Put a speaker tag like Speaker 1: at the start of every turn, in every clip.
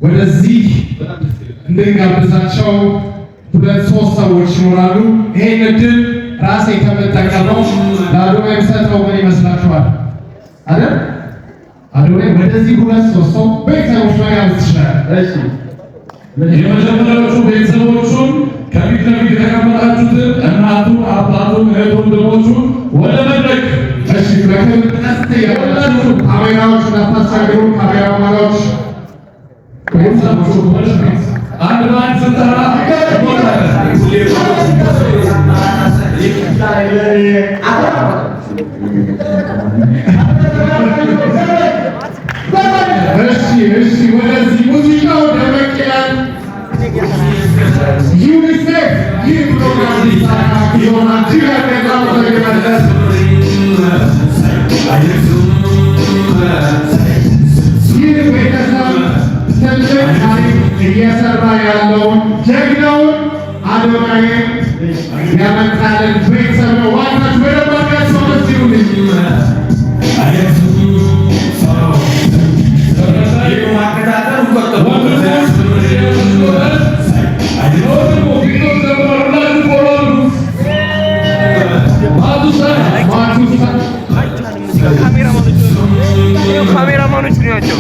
Speaker 1: ወደዚህ እንድንጋብዛቸው ሁለት ሶስት ሰዎች ይኖራሉ። ይሄን እድል ራሴ ከምጠቀመው ለአዶናይ የምሰጠው ምን ይመስላችኋል? አይደል? አዶናይ ወደዚህ ሁለት ሶስት ሰው ቤተሰቦች መጋበዝ ይችላል። እሺ፣
Speaker 2: የመጀመሪያዎቹ ቤተሰቦቹን ከፊት ለፊት የተቀመጣችሁትን እናቱን፣ አባቱን፣ እህት ወንድሞቹን ወደ መድረክ
Speaker 1: እሺ፣ በክብር ቀስት ያላችሁ ካሜራዎች እናታሳገሩ ካሜራማኖች
Speaker 2: ቤተሰቦቹ ወደፊት አንድ ባንድ ስንጠራ
Speaker 1: እሺ፣ ወደዚህ ሙዚቃው ደመቅ ይላል። ዩኒሴፍ ይህ ፕሮግራም ሊሳካ ይሆናል። ይህ ቤተሰብ ትልቅ ታሪክ እየሰራ ያለውን ጀግናውን አዶናይን ያመጣልን ቤተሰብ ነው። ዋናች በደባቢያቸው ደስ ይሁንልኝ።
Speaker 3: ካሜራማኖች ናቸው።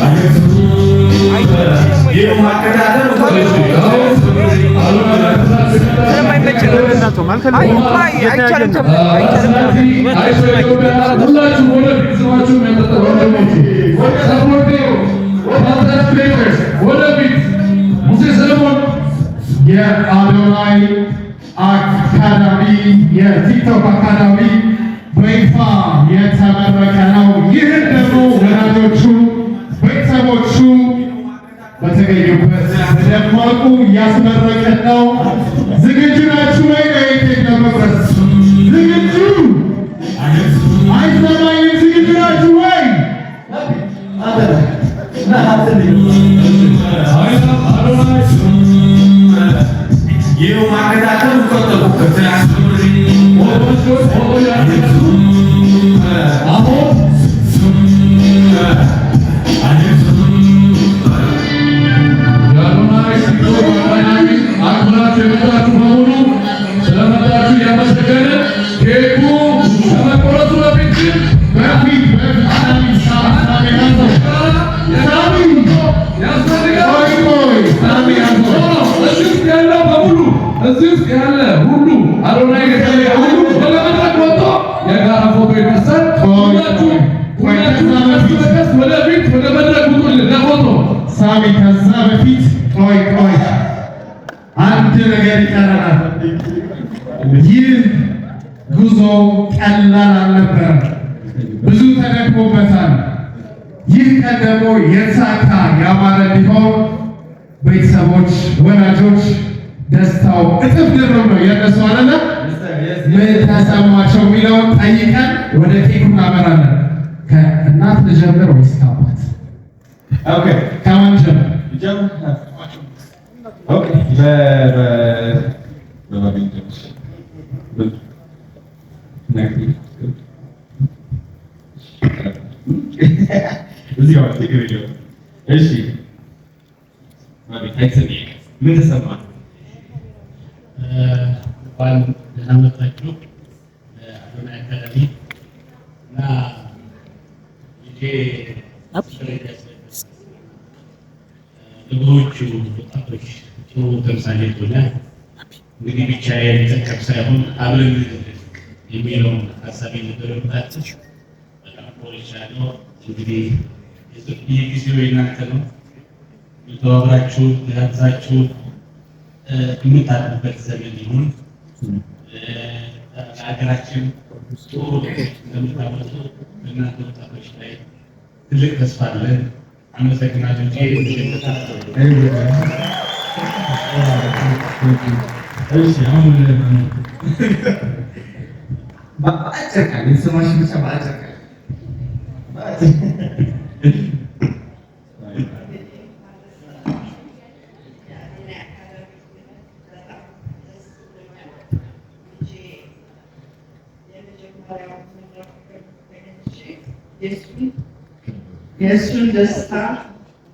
Speaker 1: የአዶናይ አካዳሚ የቲክቶክ አካዳሚ በይፋ የተመረቀ ነው። ይህን ደግሞ ወላጆቹ ቤተሰቦቹ በተገኙበት በደማቁ እያስመረቀን ነው። ዝግጁ ናችሁ ወይ? ከየት ለመቅረስ ዝግጁ አይሰማኝም። ዝግጁ ናችሁ ወይ?
Speaker 2: ይህ ማከታተል እዚህ ውስጥ ያለ ሁሉ አዶናይ ሁሉ በለመድረክ ወጥቶ የጋራ ፎቶ ይነሳል። ሁላችሁ ወደፊት ወደ መድረክ ውጡልን ለፎቶ።
Speaker 1: ሳሚ ከዛ በፊት ቆይ አንድ ነገር ይቀረናል። ይህ ጉዞ ቀላል አልነበረም፣ ብዙ ተደክሞበታል። ይህ ቀን ደግሞ የተሳካ ያማረ እንዲሆን ቤተሰቦች፣ ወላጆች ደስታው እጥፍ ድርብ ነው የነሱ አይደለ? ምን ተሰማቸው የሚለውን ጠይቀን ወደ ኬኩ እናመራለን። ከእናት ልጀምር ወይስ ከአባት? ኦኬ፣ ከማን ጀምር?
Speaker 4: ኦኬ፣ ምን ተሰማህ?
Speaker 5: እንኳን ደህና መጣችሁ አዶናይ አካዳሚ እና ለብዙዎቹ ወጣቶች ጥሩ ተምሳሌት ሆኗል። እንግዲህ ብቻዬን ልጠቀም ሳይሆን አብረን የሚለውን ሀሳብ የነበረባችሁ በጣም ኮርቻለሁ። እንግዲህ የጊዜው የእናንተ ነው። ተባብራችሁ ያዛችሁ የምታድጉበት ዘመን ይሁን። ለሀገራችን ጥሩ እንደምታመጡ በእናንተ ወጣቶች ላይ ትልቅ ተስፋ አለን። አመሰግናለሁ።
Speaker 4: በአጭር ቃል የተሰማሽ ብቻ በአጭር ቃል
Speaker 6: የእሱን ደስታ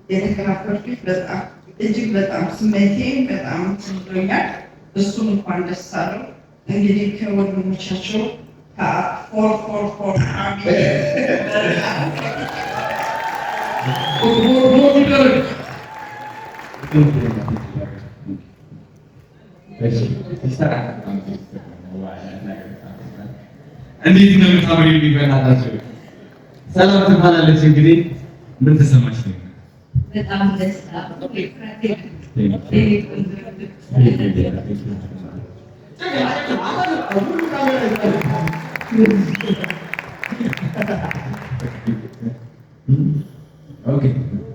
Speaker 6: የተካፈልኩት በጣም
Speaker 3: እጅግ በጣም ስሜቴ በጣም ትንዶኛል። እሱም እንኳን ደስ አለው። እንግዲህ ከወንድሞቻቸው ከ444
Speaker 4: እንዴት እንደምታምሪ የሚበላላቸው ሰላም ትባላለች። እንግዲህ ምን ተሰማሽ?
Speaker 3: በጣም ደስታ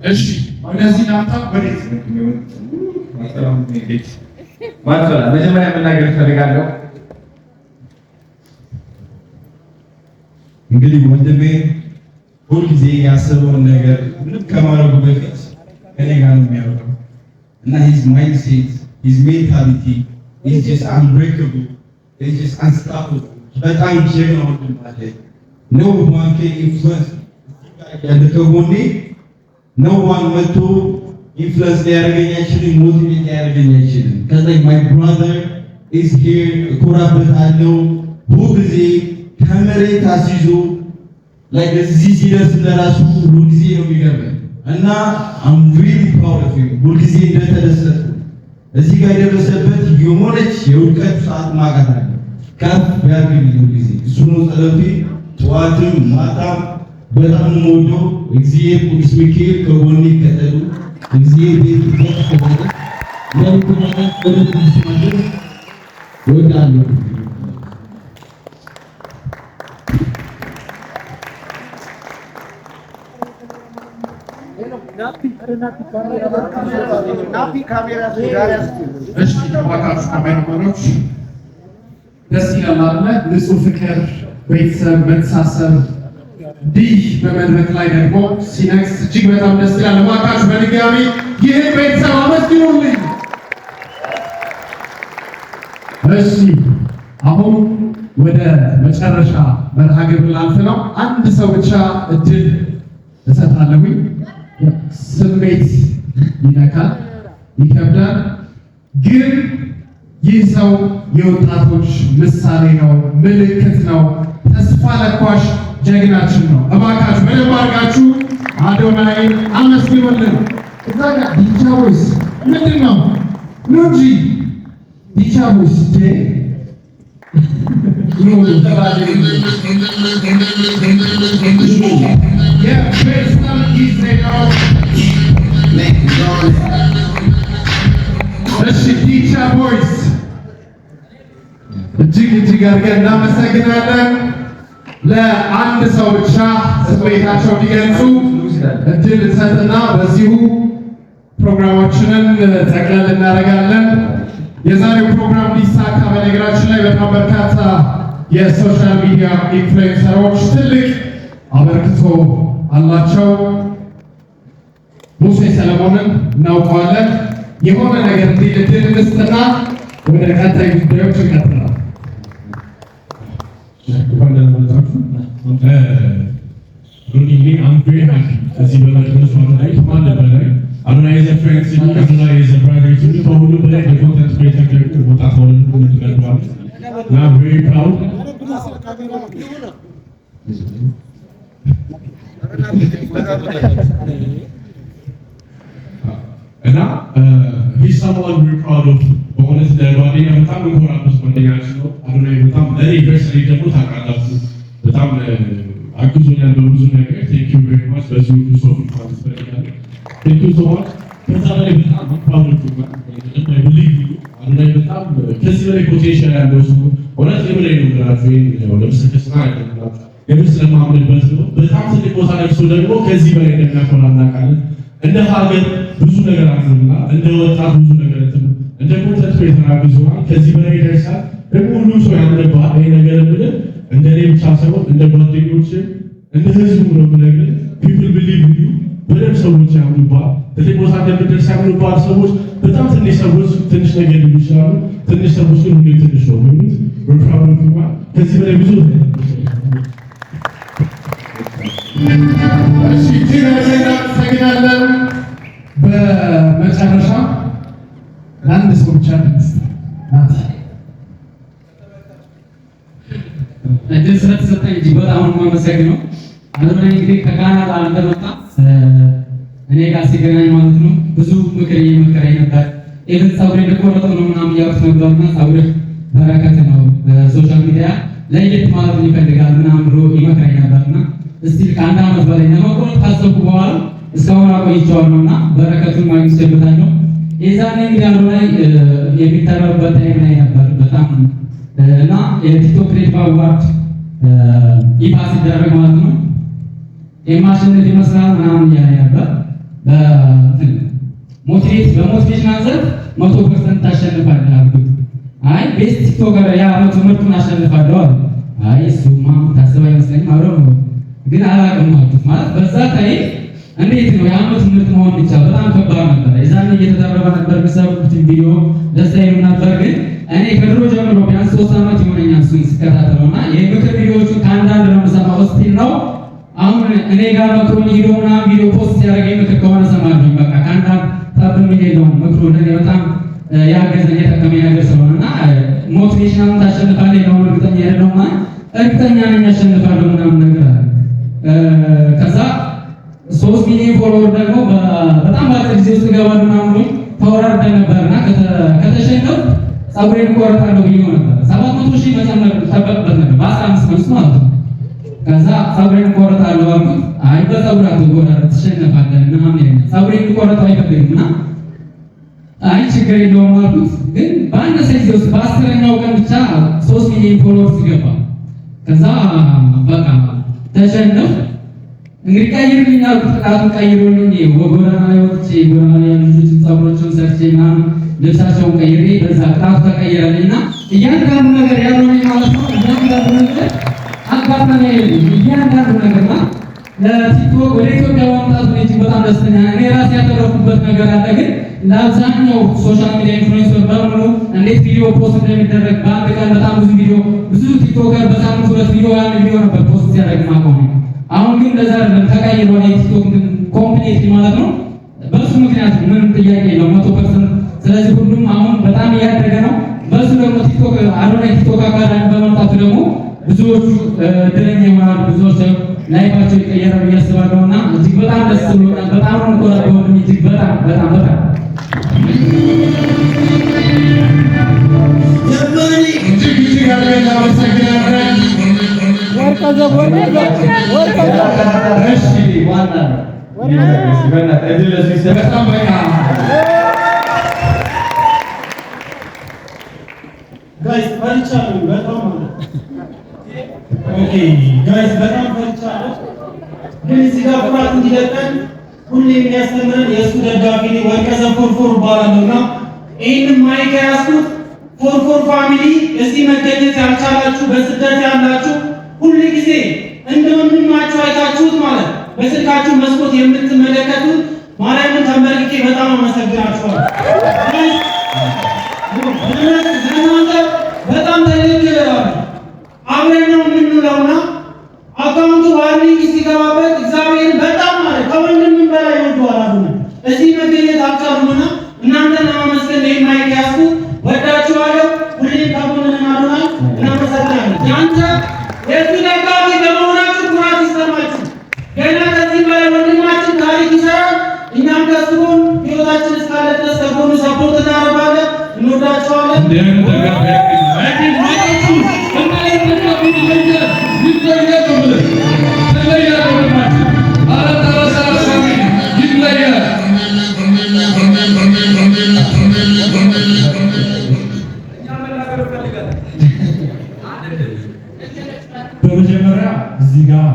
Speaker 1: እሺ ወደዚህ ላምጣ። ወዴት
Speaker 4: መጀመሪያ መናገር እፈልጋለሁ። እንግዲህ ወንድሜ ሁልጊዜ ያሰበውን ነገር ምንም ከማድረጉ በፊት ከኔ ጋር ነው የሚያወራው እና ሂዝ ማይንድሴት ሂዝ ሜንታሊቲ ኢዝ ጀስት አንብሬከብል ኢዝ ጀስት አንስታፕብል። በጣም ጀግና ወንድም አለ። ኖ ዋን ካን ኢንፍሉዌንስ ያለ ከጎኔ ኖ ዋን መቶ ኢንፍሉዌንስ ሊያደርገኝ አይችልም፣ ሞቲቬት ሊያደርገኝ አይችልም። ከዛ ማይ ብራዘር ኢዝ ሂር እኮራበታለሁ። ሁልጊዜ ከመሬት አስይዞ like እዚህ ሲደርስ ለራሱ ሁልጊዜ ነው የሚገርመኝ እና I'm really proud of him። ሁልጊዜ እንደተደሰተ እዚህ ጋር የደረሰበት የሆነች የእውቀት ሰዓት ማቃት አለ ከፍ ያድርግልኝ። ሁልጊዜ እሱ ነው ጸሎቴ፣ ጠዋትም ማታም። በጣም የምወደው እግዚአብሔር ቅዱስ ሚካኤል ከጎኔ ይከተሉ። እግዚአብሔር ቤት ይከተሉ። ለምትማታ ጸሎት እንድትማደር እወዳለሁ።
Speaker 1: እሺ ተባካችሁ ካሜራማኖች ደስ ይላል አይደል? ንጹህ ፍቅር፣ ቤተሰብ መተሳሰብ እንዲህ በመድረክ ላይ ደግሞ ሲነግስ እጅግ በጣም ደስ ይላል። ተባካችሁ በድጋሚ ይህን ቤተሰብ አመስግኑልኝ። እሺ አሁን ወደ መጨረሻ መርሃ ግብር ላልፍ ነው። አንድ ሰው ብቻ እድል እሰጣለሁኝ። ስሜት ይነካል፣ ይከብዳል። ግን ይህ ሰው የወጣቶች ምሳሌ ነው፣ ምልክት ነው፣ ተስፋ ለኳሽ ጀግናችን ነው። እባካችሁ በደንብ አድርጋችሁ አዶናይን አመስግኑልን። እዛ ጋር ዲቻ ቦይስ ምንድን ነው ነው እንጂ ዲቻ ቦይስ የፌስታል ጊዜ ነው። እሺ ዲቻ ቦይስ እጅግ አድርገን እናመሰግናለን። ለአንድ ሰው ብቻ ስሜታቸው እንዲገልጹ እድል እንሰጥና በዚሁ ፕሮግራማችንን ጠቅለል እናደርጋለን። የዛሬው ፕሮግራም ሊሳካ በነገራችን ላይ በጣም በርካታ የሶሻል ሚዲያ ኢንፍሉዌንሰሮች ትልቅ አበርክቶ አላቸው። ሙሴ ሰለሞንን እናውቀዋለን። የሆነ ነገር እንዲል እንስጥና ወደ ቀጣይ ጉዳዮች እንቀጥላለን።
Speaker 5: እዚህ በመድረሱ ላይ ማን በላይ አዶናይ ዘ ፍሬንድስ አዶናይ ዘ ብራዘርስ ከሁሉ በላይ በኮንተንት ክሬተር ቦታ ሆነ ተገርቷል እና very proud እና he's someone we're proud of። በእውነት ለጓደኛ በጣም እንኮራበት ጓደኛችን ነው አዶናይ። በጣም ለኔ ፐርሰናሊ ደግሞ ታውቃላችሁ በጣም አግዞኛል በብዙ ነገር። ቴንክ ዩ ቬሪ ማች። በዚህ ሁሉ ሰው ፊት ይፈልጋል። ቴንክ ዩ ሶ ማች። ከዛ በላይ በጣም ፕራውድ ኦፍ ዩ አይ ቢሊቭ ዩ አዶናይ በጣም ከዚህ በላይ ፖቴንሻል ያለው ሰው እውነት የበላይ ነው ብላችሁ ነው ለምስክስና አይደለም የምር ስለማምንበት ነው። በጣም ትልቅ ቦታ ደርሶ ደግሞ ከዚህ በላይ እንደሚያኮራ እናውቃለን። እንደ ሀገር ብዙ ነገር አድርጎና እንደ ወጣት ብዙ ነገር እንደ ኮንተንት ክሬተር አግዞናል። ከዚህ በላይ ይደርሳል። ደግሞ ሁሉም ሰው ያምንብሃል። ይሄ ነገር ብለህ እንደ እኔ ብቻ ሳይሆን እንደ ጓደኞች እንደ ህዝቡ ነው የምነግርህ። ፒፕል ቢሊቭ ዩ በደንብ ሰዎች ያምኑብሃል። ትልቅ ቦታ እንደምትደርስ ያምኑብሃል ሰዎች። በጣም ትንሽ ሰዎች ትንሽ ነገር ሊሉ ይችላሉ። ትንሽ ሰዎች ግን ሁሌ ትንሽ ነው የሚሉት። በፕራውድ ኦፍ ዩ ከዚህ በላይ ብዙ
Speaker 1: እሺ እናመሰግናለን። በመጨረሻ ለአንድ ሰው ብቻ ድምፅ ናት።
Speaker 6: እድል ስለተሰጠኝ እጅግ በጣም ነው የማመሰግነው። አዶናይ እንግዲህ ከካናዳ እንደመጣ እኔ ጋር ሲገናኝ ማለት ነው ብዙ ምክር እየመከረኝ ነበር። ኢቨን ፀጉሬ እንደቆረጠ ነው ምናምን እያሉት ነበርና ፀጉሬ በረከት ነው በሶሻል ሚዲያ ለየት ማለት ይፈልጋል ምናምን ብሎ ይመክረኝ ነበርና እስቲ ከአንድ ዓመት በላይ ለመቆረጥ ካሰብኩ በኋላ እስካሁን አቆይቼዋለሁና በረከቱን ማግኘት ችያለሁ። የዛኔ እንግዲህ አዶናይ የሚጠራበት ታይም ላይ ነበር በጣም እና የቲክቶክ ክሬቲቭ አዋርድ ይፋ ሲደረግ ማለት ነው የማሸነፍ ይመስላል ምናምን እያለ ነበር። በሞቲቬሽናል ዘርፍ 100% ታሸንፋለህ አልኩት። አይ ቤስት ቲክቶከር የዓመቱ ምርጡን አሸንፋለሁ አለ። አይ እሱማ ታስብ አይመስለኝም አብረው ነው ግን አላውቅም አልኩት። ማለት በዛ ታይም እንዴት ነው የዓመቱ ምርጥ መሆን ብቻ በጣም ከባድ ነበር። የዛኔ እየተደረበ ነበር የሚሰሩት ቪዲዮ ደስ አይሉ ነበር። ግን እኔ ከድሮ ጀምሮ ቢያንስ 3 ዓመት ይሆነኛል እሱን ስከታተለውና የምክር ቪዲዮዎቹን ከአንዳንድ ነው የምሰማው ስቲል ነው። አሁን እኔ ጋር መክሮኝ ሄዶ ምናምን ቪዲዮ ፖስት ሲያደርገኝ ምክር ከሆነ ሰማለሁኝ። በቃ ከአንዳንድ ታብም የለውም ምክሩ ለኔ በጣም ያገዘኝ የጠቀመኝ ነገር ስለሆነና ሞቲቬሽናል ታሸንፋለህ የለውም እርግጠኛ አይደለሁም። እርግጠኛ ነኝ አሸንፋለሁ ምናምን ነገር አለ። ከዛ 3 ሚሊዮን ፎሎወር ደግሞ በጣም በአጭር ጊዜ ውስጥ እገባለሁ ምናምን ብሎኝ ተወራርደን ነበርና ከተሸነፍኩ ፀጉሬን እቆረጣለሁ ብዬ ነበር። 700,000 መጨመር ጠበቅበት ነበር በ15 ቀን ውስጥ ማለት ነው። ከዛ ፀጉሬን እቆረጣለሁ አልኩት። አይ በፀጉር አትቆረጥ ትሸነፋለህ ምናምን ይለኛል። ፀጉሬን እቆረጠው አይፈልግምና አይ ችግር የለውም አልኩት። ግን በአነሰ ጊዜ ውስጥ በ10ኛው ቀን ብቻ 3 ሚሊዮን ፎሎወርስ ገባ። ከዛ በቃ ተሸነፍ እንግዲህ ቀይርልኝ አልኩት። ጥቃቱን ቀይሮልኝ ጎዳና ላይ ወጥቼ ጎዳና ላይ ያሉ ልጆችን ፀጉሮችን ሰርቼ ምናምን ልብሳቸውን ቀይሬ በዛ ቅጣቱ ተቀየረልኝና እያንዳንዱ ነገር ያለው ማለት ነው። እያንዳንዱ ነገር አጋጣሚ አይደለም። እያንዳንዱ ነገርና ለቲክቶክ ወደ ኢትዮጵያ ማምጣቱ እጅግ በጣም ደስተኛ ነኝ። እኔ ራሴ ያተረፉበት ነገር አለ። ግን ለአብዛኛው ሶሻል ሚዲያ ኢንፍሉዌንሰር በሙሉ እንዴት ቪዲዮ ፖስት እንደሚደረግ በአንድ ቀን በጣም ብዙ ቲክቶከር በሳምንት 2 ቪዲዮ ያን ቪዲዮ ነበር ፖስት ሲያደርግ ማቆም። አሁን ግን እንደዛ አይደለም፣ ተቀይሯል። የቲክቶክ ኮምፕሊት ማለት ነው። በሱ ምክንያት ምንም ጥያቄ የለውም 100%። ስለዚህ ሁሉም አሁን በጣም እያደገ ነው። በሱ ደግሞ ቲክቶክ አዶናይ ቲክቶክ አካዳሚ በመምጣቱ ደግሞ ብዙዎቹ እድለኛ ይሆናሉ፣ ብዙዎች ላይፋቸው ይቀየራል ብዬ አስባለሁና እጅግ በጣም ደስ ብሎኛል። በጣም ነው የምኮራው እጅግ በጣም
Speaker 1: እጅግ አድርገን እናመሰግናለን።
Speaker 7: ጋይስ ፈርቻለሁ በጣም ማለት ኦኬ ጋይስ በጣም ፈርቻለሁ። ግን እዚህ ጋር ፍርሃት እንዲለቀን ሁሌ የሚያስተምረን የእሱ ደጋፊ ወርቀዘ ፎርፎር ባላለውና ይህንን ማይክ ያዝኩት ፎርፎር ፋሚሊ እዚህ መገኘት ያልቻላችሁ በስደት ያላችሁ ሁሉ ጊዜ እንደ ወንድማችሁ አይታችሁት ማለት በስልካችሁ መስኮት የምትመለከቱት ማርያምን ተንበርክኬ በጣም አመሰግናችኋለሁ። በጣም ተለክለዋል። አብረን ነው የምንውለውና አካውንቱ ዋርኒንግ ሲገባበት እግዚአብሔር በጣም ማለት ከወንድም በላይ ይወደዋል። እዚህ መገኘት አልቻሉምና እናንተን ለማመስገን ነው ማይክ ያዝኩት። ወዳችኋለሁ። ሁሌም ከጎንህ ናችኋል። እናመሰግናለን። ያንተ የዚህ ደጋፊ በመሆናችሁ ኩራት ይሰማችሁ። ገና ከዚህ በላይ ወንድማችን ታሪክ ይሰራል። እኛም ከሱ ጎን ሕይወታችን እስካለ ድረስ ከጎኑ ሰፖርት እናደርጋለን። እንወዳችኋለን።
Speaker 8: በመጀመሪያ እዚህ ጋር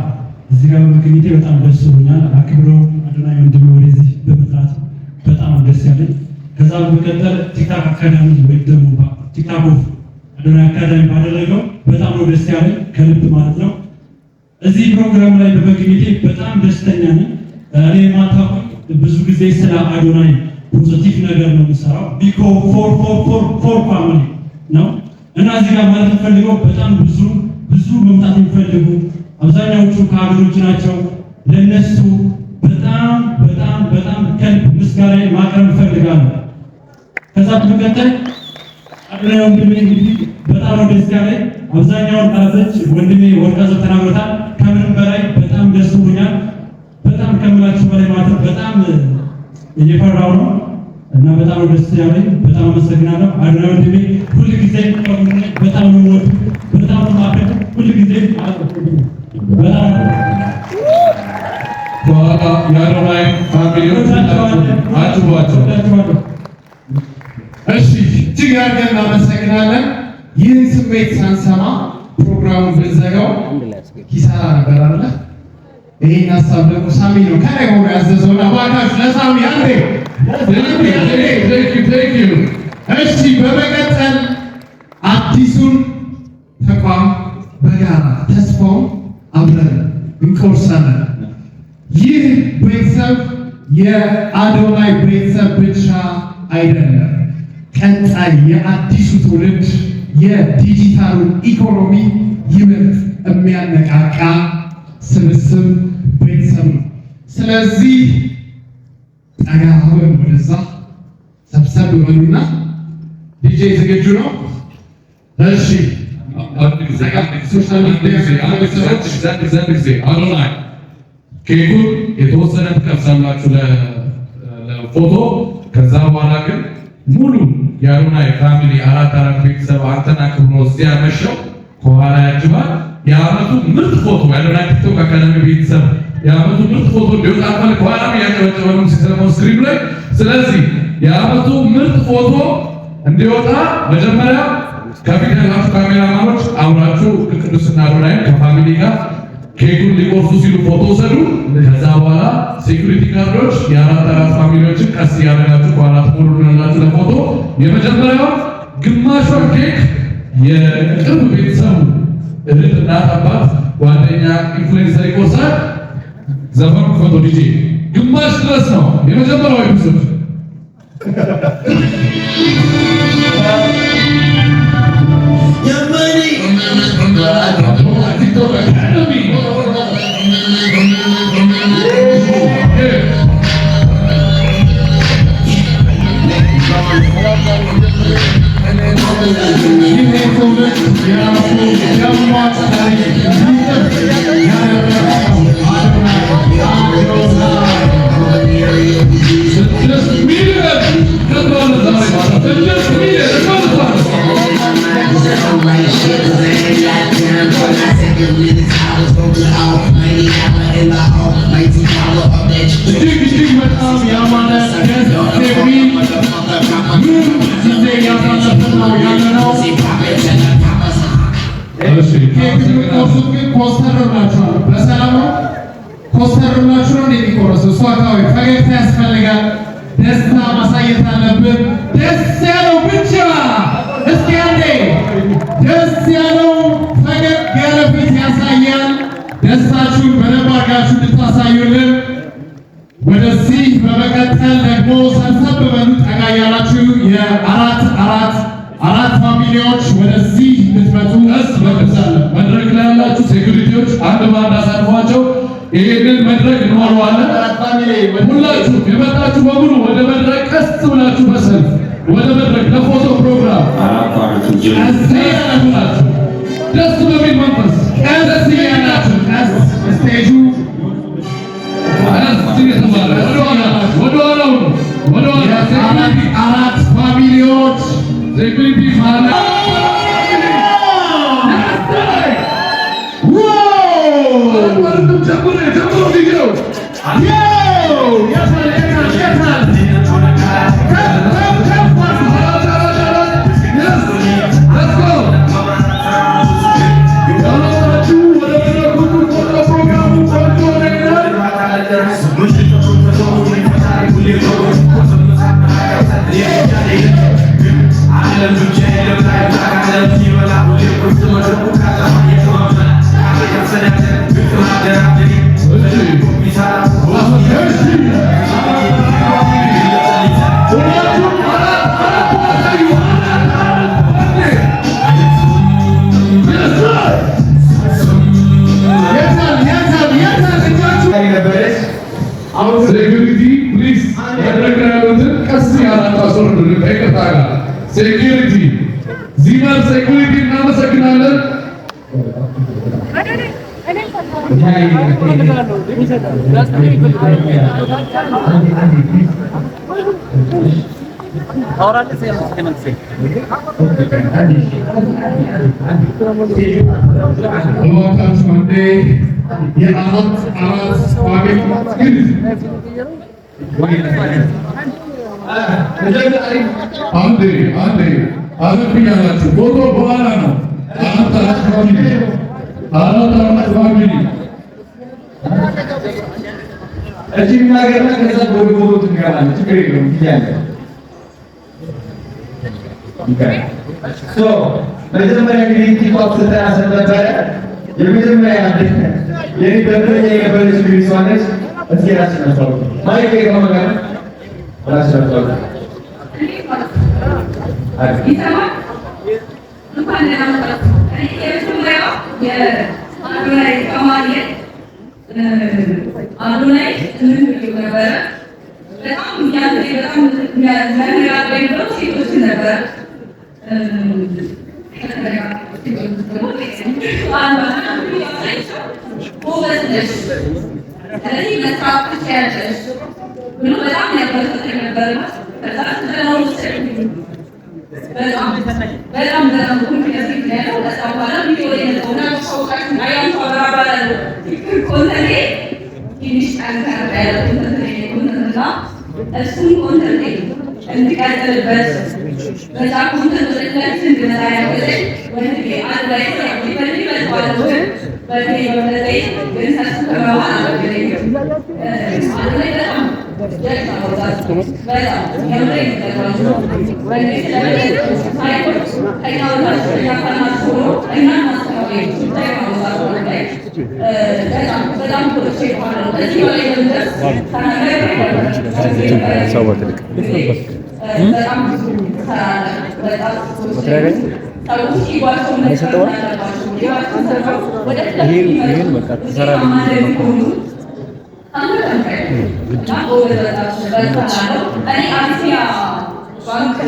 Speaker 8: በመገኘቴ በጣም ደስ ብሎኛል። አክብረው አዶናይ ወንድሜ ወደዚህ በመጥራት በጣም ደስ ያለኝ። ከዛ በመቀጠል ቲክታክ አካዳሚ ወይ ደግሞ ቲክታክ ኦፍ አዶናይ አካዳሚ ባደረገው በጣም ነው ደስ ያለኝ ከልብ ማለት ነው። እዚህ ፕሮግራም ላይ በመገኘቴ በጣም ደስተኛ ነኝ። እኔ ማታውቁ ብዙ ጊዜ ስለ አዶናይ ፖዚቲቭ ነገር ነው የምሰራው። ቢኮ ፎር ፋሚሊ ነው እና እዚህ ጋር ማለት ፈልገው በጣም ብዙ መምጣት የሚፈልጉ አብዛኛዎቹ ከሀገሮች ናቸው። ለነሱ በጣም በጣም በጣም ከልብ ምስጋና ማቅረብ እፈልጋለሁ። ከዛ በመቀጠል አዶናይ ወንድሜ እንግዲህ በጣም ነው ደስ ያለኝ። አብዛኛውን ቃላቶች ወንድሜ ወርቃዘው ተናግሮታል። ከምንም በላይ በጣም ደስ ብሎኛል። በጣም ከምላችሁ በላይ ማለት በጣም እየፈራው ነው እና በጣም ነው ደስ ያለኝ። በጣም አመሰግናለሁ። አዶናይ ወንድሜ ሁሉ ጊዜ በጣም ነው ወድ በጣም ነው ማከብ ሁሉ ጊዜ በጣም
Speaker 2: በኋላ የአዶናይ ፋሚሊዎች አጭሯቸው።
Speaker 1: እሺ እጅግ አድርገን እናመሰግናለን። ይህን ስሜት ሳንሰማ ፕሮግራሙን ብንዘጋው ኪሳራ ነበር አለ። ይህን ሀሳብ ደግሞ ሳሚ ነው ከላይ ሆኖ ያዘዘውና እባካችሁ ለሳሚ አንዴ። እሺ በመቀጠል አዲሱን ተቋም በጋራ ተስፋውን አብረን እንቆርሳለን። ይህ ቤተሰብ የአዶናይ ቤተሰብ ብቻ አይደለም። ቀጣይ የአዲሱ ትውልድ የዲጂታሉ ኢኮኖሚ ይበልጥ የሚያነቃቃ ስብስብ ቤተሰብ ነው። ስለዚህ ጠጋ ብለን ወደዛ ሰብሰብ በሉና ዲጄ ዝግጁ ነው? እሺ
Speaker 2: አዶናይ ኬኩን የተወሰነ ትቀምሳላችሁ ለፎቶ። ከዛ በኋላ ግን ሙሉ የአዶናይ ፋሚሊ አራት ቤተሰብ አንተን አክብሮ እዚያ ያመሸው ከኋላ ያጅባል። የዓመቱ ምርጥ ፎቶ የአዶናይ ቲክቶክ አካዳሚ ቤተሰብ የዓመቱ ምርጥ ፎቶ እንዲወጣ ከኋላም እያጨበጨበ ነው ሲሰማው ስክሪን ላይ። ስለዚህ የዓመቱ ምርጥ ፎቶ እንዲወጣ መጀመሪያ ከፊት ያላችሁ ካሜራማኖች አብራችሁ ቅዱስና አዶናይን ከፋሚሊ ጋር ኬኩን ሊቆርሱ ሲሉ ፎቶ ወሰዱ። ከዛ በኋላ ሴኩሪቲ ጋርዶች የአራት ፋሚሊዎችን ቀስ እያደረጋችሁ ከኋላ ትሞሉናላችሁ ለፎቶ። የመጀመሪያው ግማሿን ኬክ የቅርብ ቤተሰቡ እህት፣ እናት፣ አባት፣ ጓደኛ፣ ኢንፍሉዌንሰር ይቆርሳል። ዘፈኑ ፎቶ ዲጄ ግማሽ ድረስ ነው የመጀመሪያው ኤፒሶድ።
Speaker 1: ፈገግታ ያስፈልጋል። ደስታ ማሳየት አለብን። ደስ ያለው ብቻ እስኪ አንዴ ደስ ያለው ፈገግ ያለ ፊት ያሳያል። ደስታችሁን በደንብ አድርጋችሁ እንድታሳዩልን ወደዚህ በመቀጠል ደግሞ ሰብሰብ በሉ ጠጋ ያላችሁ የአራት ፋሚሊዎች ወደዚህ እንድትመጡ እንጋብዛለን።
Speaker 2: መድረክ ላይ ያላችሁ ሴኩሪቲዎች አንድ ባንድ አሳልፏቸው። ይሄንን መድረክ እንሞላዋለን። ሁላችሁ የመጣችሁ በሙሉ ወደ መድረክ ቀስ ብላችሁ በሰልፍ ወደ መድረክ ለፎቶ ፕሮግራም ደስ በሚል መንፈስ ቀስ ያላችሁ ስቴጁ ወደ
Speaker 1: አራት ፋሚሊዎች
Speaker 2: ሴኩሪቲ
Speaker 9: Yeah.
Speaker 2: ሴኩሪቲ ፕሊዝ ያደረግናሉትን ቀስ ያላታ ሶርዱ ከይቅርታ ጋር ሴኩሪቲ ዚመር ሴኩሪቲ እናመሰግናለን። አንድ ፎቶ በኋላ ነው።
Speaker 4: እዚህ ምናገርና ከዛ ወደ ፎቶ ትገባለህ። ችግር የለውም ይያለ መጀመሪያ እንግዲህ ቲክቶክ ስትራስ ነበረ። የመጀመሪያ የኔ ደንበኛ የነበረች ልጅ ነች። እስኪ ራስሽን አስተዋውቂ። ማይክ ከመጋር ራስሽን አስተዋውቂ።
Speaker 3: አዶናይ ነበረ። በጣም የሚያነጋግረኝ ብለው ሴቶች ነበረ። ስለዚህ መስራት ትችያለሽ ብሎ በጣም ያበረታታኝ ነበር። ከዛ ስልጠና ወሰድኩኝ። በጣም ኮንፊደንስ ያለው ከዛ በኋላ ቪዲዮ የመጣውና ሰውቃችን አያንቱ አበራባላለ ኮንተንቴ ትንሽ ጠንከር ያለ ኮንተንትና እሱን ኮንተንቴ እንዲቀጥልበት በዛ ኮንተንት ወደፊት እንድመጣ ያገዘኝ ወንድሜ አንድ ላይ ሊፈልግ ይመጣዋለሁ በዚህ በመለጠይ ግን ሰሱ ከመባል አላገለኝም። አንድ ላይ በጣም ደግ ማውጣት በጣም የምሬ የሚጠቅማቸው ወንድ ስለመለጥ ሳይሆን ከኛውታቸው እያፋናቸው ሆኖ እና ማስተካዊ ላይ ማውጣት ላይ በጣም ኮቼ ይባላል። ከዚህ በላይ ለምደርስ ተናገር በጣም ብዙ ሰራለ በጣም ሰዎች ይጓቸው መሰጠው ወደ ይሄን በቃ ተሰራለ እኔ አቢሲያ ባንክ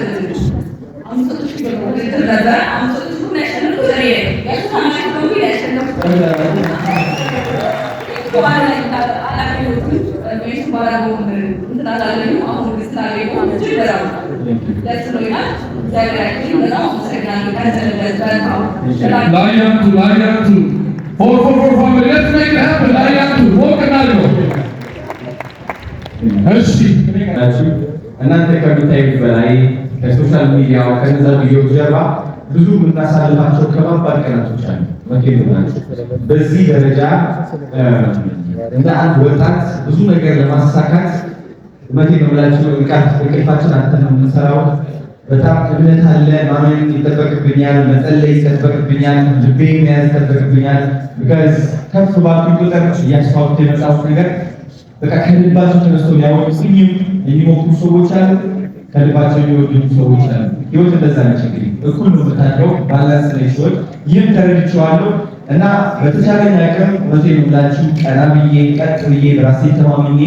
Speaker 2: ላያንቱ ፎር ፋሚሊ ሌትስ ሜክ ኢት ሃፕን። ላያንቱ ሞቅ እናድርገው። እሺ
Speaker 4: እናንተ ከምታዩት በላይ ከሶሻል ሚዲያው ከነዛ ቪዲዮዎች ጀርባ ብዙ የምናሳልፋቸው ከባባድ ቀናቶች አሉ። በዚህ ደረጃ እንደ አንድ ወጣት ብዙ ነገር ለማሳካት መቴ መምላችሁ እንቅልፋችን አጥተን ነው የምንሰራው። በጣም እምነት አለ፣ ማመን ይጠበቅብኛል፣ መጸለይ ይጠበቅብኛል፣ ልቤ መያዝ ይጠበቅብኛል። ቢካዝ ከፍ ባልኩ ቁጥር እያስፋሁት የመጣሁት ነገር በቃ ከልባቸው ተነስቶ ሊያወቁኝም የሚሞክሩ ሰዎች አሉ፣ ከልባቸው የሚወዱ ሰዎች አሉ። ህይወት እንደዛ ነች። እንግዲህ እኩል ነው የምታድገው ባላንስ ነች ህይወት። ይህም ተረድቼዋለሁ እና በተቻለኝ አቅም እውነቴን ነው የምላችሁ ቀና ብዬ ቀጥ ብዬ በራሴ ተማምኜ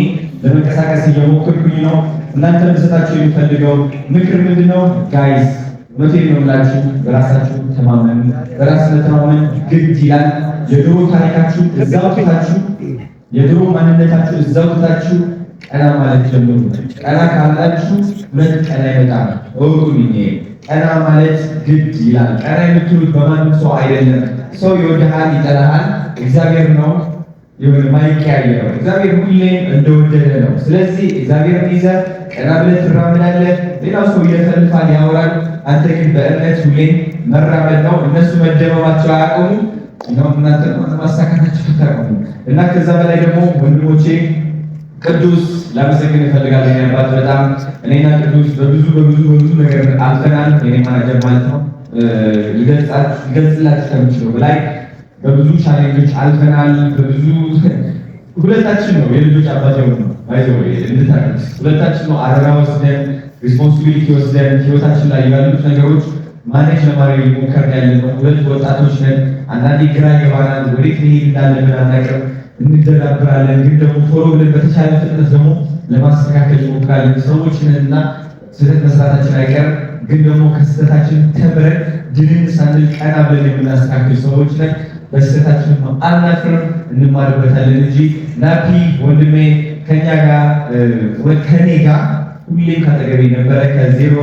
Speaker 4: ለመንቀሳቀስ እየሞከርኩኝ ነው። እናንተ ልሰጣችሁ የሚፈልገው ምክር ምንድነው? ጋይስ እውነቴን ነው የምላችሁ በራሳችሁ ተማመኑ። በራስ መተማመን ግድ ይላል። የድሮ ታሪካችሁ እዛው ትታችሁ፣ የድሮ ማንነታችሁ እዛው ትታችሁ ቀና ማለት ጀምሩ። ቀና ካላችሁ ምን ቀና ይመጣል። እውቁኝ ቀና ማለት ግድ ይላል። ቀና የምትሉት በማንም ሰው አይደለም። ሰው ይወድሃል፣ ይጠላሃል። እግዚአብሔር ነው የሆነ ማይቀያየር ነው። እግዚአብሔር ሁሌም እንደወደደ ነው። ስለዚህ እግዚአብሔር ይዘህ ቀና ብለህ ትራመዳለህ። ሌላው ሰው ይለፈልፋል፣ ያወራል። አንተ ግን በእምነት ሁሌም መራመድ ነው። እነሱ መደመማቸው አያቆሙ ነው፣ እናንተ ማሳካታችሁ ታቆሙ እና ከዛ በላይ ደግሞ ወንድሞቼ ቅዱስ ላመሰግን እፈልጋለሁ። ያባት በጣም እኔና ቅዱስ በብዙ ነገር አልፈናል። የኔ ማናጀር ማለት ነው። ይገልጽላችሁ ከምችለው በላይ በብዙ ቻሌንጆች አልፈናል። በብዙ ሁለታችን ነው የልጆች አባት የሆነው አይዞህ እንድታውቁት ሁለታችን ነው አደራ ወስደን ሪስፖንሲቢሊቲ ወስደን ህይወታችን ላይ ያሉት ነገሮች ማኔጅ ለማድረግ እየሞከርን ያለነው ሁለት ወጣቶች ነን። አንዳንዴ ግራ ይገባናል፣ ወዴት መሄድ እንዳለብን አናውቅም።
Speaker 9: እንደዳበራለን፣ ግን ደግሞ ቶሎ ብለን በተቻለ ፍጥነት ደግሞ ለማስተካከል እንሞክራለን። ሰዎች ነንና ስህተት መስራታችን አይቀርም፣ ግን ደግሞ ከስህተታችን ተምረን ድንን ሳንል ቀና ብለን የምናስተካክል ሰዎች ነን። በስህተታችን አናፍርም፣ እንማርበታለን እንጂ ናፒ ወንድሜ ከኛ ጋር ከኔ ጋር ሁሌም ካጠገቤ ነበረ። ከዜሮ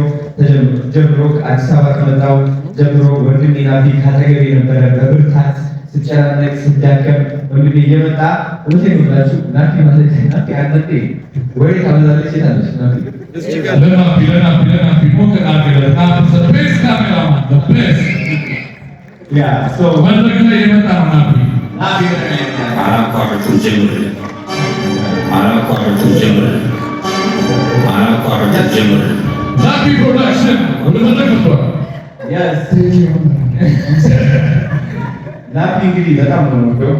Speaker 9: ጀምሮ አዲስ አበባ ከመጣሁ ጀምሮ ወንድሜ ናፒ ካጠገቤ ነበረ። በብርታት ስጨናነቅ ስዳከም ወንድሜ እየመጣ እውነቴን ነው የምላችሁ ናፒ ማለት ናፒ አንተ ወይ ታበዛለች ይታለች ናፒ
Speaker 2: ለናፒ ሞከ አርገለና ሰበስ ካሜራማ በስ
Speaker 9: ያ ሶ
Speaker 2: መድረክ ላይ የመጣ ናፒ
Speaker 10: አላቋረጥም ጀምር
Speaker 2: ናፒ ፕሮዳክሽን ወደ መድረክ መጥቷል።
Speaker 9: Yes. ናፒ እንግዲህ በጣም ነው የምወደው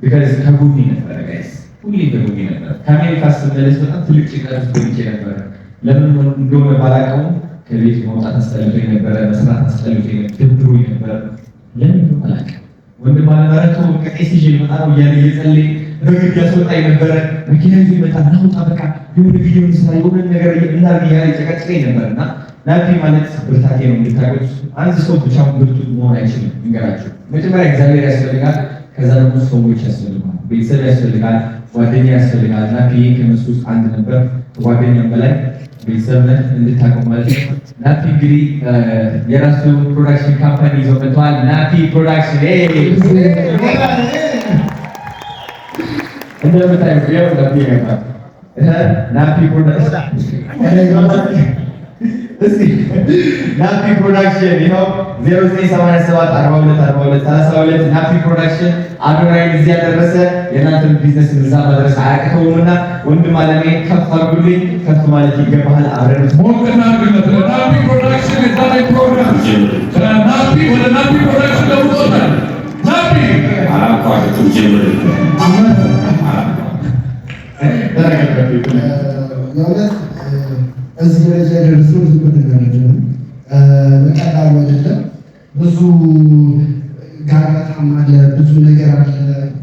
Speaker 9: ቢካዝ ከጎኔ ነበረ ጋይስ፣ ሁሌ ከጎኔ ነበረ። ከአሜሪካ ስመለስ በጣም ትልቅ ጭንቀት ውስጥ ገብቼ ነበረ። ለምን እንደሆነ ባላውቀውም ከቤት መውጣት አስጠልቶኝ ነበረ፣ መስራት አስጠልቶኝ ነበረ፣ ደብሮኝ ነበረ። ለምን እንደሆነ አላውቅም። ወንድም ባለማረቶ ከቄስ ይዤ ልመጣ ነው እያለ እየጸለየ በግድ ያስወጣኝ ነበረ። መኪና ይዞ ይመጣ ናውጣ በቃ የሆነ ቪዲዮ ስራ የሆነ ነገር እናድርግ እያለ ጨቀጭቀኝ ነበርና ናፒ ማለት ብርታቴ ነው። እንድታውቁት አንድ ሰው ብቻውን ብርቱ መሆን አይችልም። እንገራችሁ መጀመሪያ እግዚአብሔር ያስፈልጋል፣ ከዛ ደግሞ ሰዎች ያስፈልጋል፣ ቤተሰብ ያስፈልጋል፣ ጓደኛ ያስፈልጋል። ናፒ ከነሱ ውስጥ አንድ ነበር። ከጓደኛም በላይ ቤተሰብ ነህ እንድታውቁ ማለት ነው። ናፒ እንግዲህ የራሱ ፕሮዳክሽን ካምፓኒ ይዞ መጥቷል። ናፒ ፕሮዳክሽን እንደምታዩት ያው ናፒ ይገባል። ናፒ ፕሮዳክሽን እስቲ ናፒ ፕሮዳክሽን ይኸው 0987 42 42 32 ናፒ ፕሮዳክሽን አዶናይን እዚህ ያደረሰ የእናንተን ቢዝነስ እዛ ማድረስ አያቅተውምና ወንድም አለሜ ከፍ አድርጉልኝ። ከፍ ማለት ይገባሃል። አብረን
Speaker 2: ሞከና አርገለት ናፒ ፕሮዳክሽን የዛሬ ፕሮግራም ናፒ ወደ ናፒ ፕሮዳክሽን ለውጦታል። ናፒ
Speaker 10: አላቋረጥም ጀምር
Speaker 11: ማለት እዚህ ደረጃ የደረስነው ዝም ብለን አይደለም፣ በቀላሉ አይደለም። ብዙ ጋራታም አለ፣ ብዙ ነገር አለ።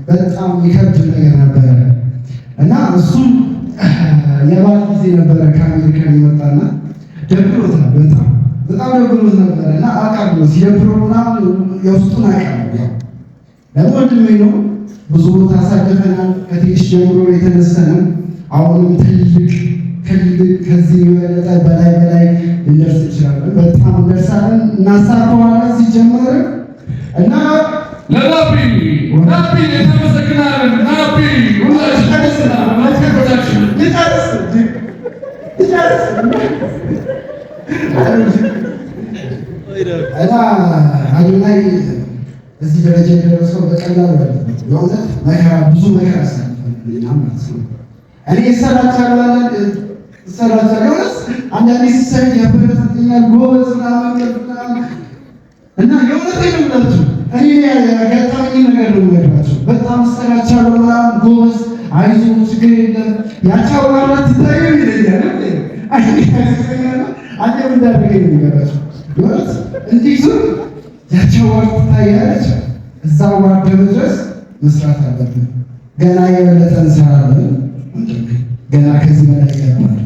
Speaker 11: በጣም የሚከብድ ነገር ነበረ እና እሱ የባል ጊዜ ነበረ ከአሜሪካ የመጣና ደብሮታል። በጣም ደብሮት ነበረ እና አውቃለሁ ሲደብሮ ምናምን የውስጡን አውቃለሁ። ያው ወንድሜ ነው፣ ብዙ ቦታ አሳልፈናል። ከትንሽ ጀምሮ የተነሳነው አሁንም ትልቅ ከዚህ የበለጠ በላይ ልንደርስ እንችላለን። በጣም እንደርሳለን፣ እናሳካዋለን። ሲጀመር እና
Speaker 2: ለናፒ የተመሰግናለን። ናፒ ሁላችን ናፒ ፕሮዳክሽን
Speaker 11: ልጨርስ እና አዶናይ እዚህ ደረጃ የደረሰው በቀላሉ አይደለም። የእውነት መከራ ብዙ መከራ አሳልፈናል ማለት ነው። እኔ እሰራቻለሁ አንዳንዴ ሲሰራ ያበረታኛል፣ ጎበዝ ምናምን እና የእውነቴን ነው የምላችሁ። እኔ ያጋጠመኝ ነገር ነው የምነግራችሁ። በጣም እሰራቻለሁ ምናምን፣ ጎበዝ፣ አይዞህ፣ ችግር የለም ያቻውራራ ትታዩ ይለኛል። አንተ ምን እንዳደረገኝ ነው የምነግራችሁ። የእውነት እንዲህ ያቻውራራ ትታያለች። እዛ ዋርደ ድረስ መስራት አለብን። ገና የበለጠ እንሰራለን። ገና ከዚህ በላይ ይገባል።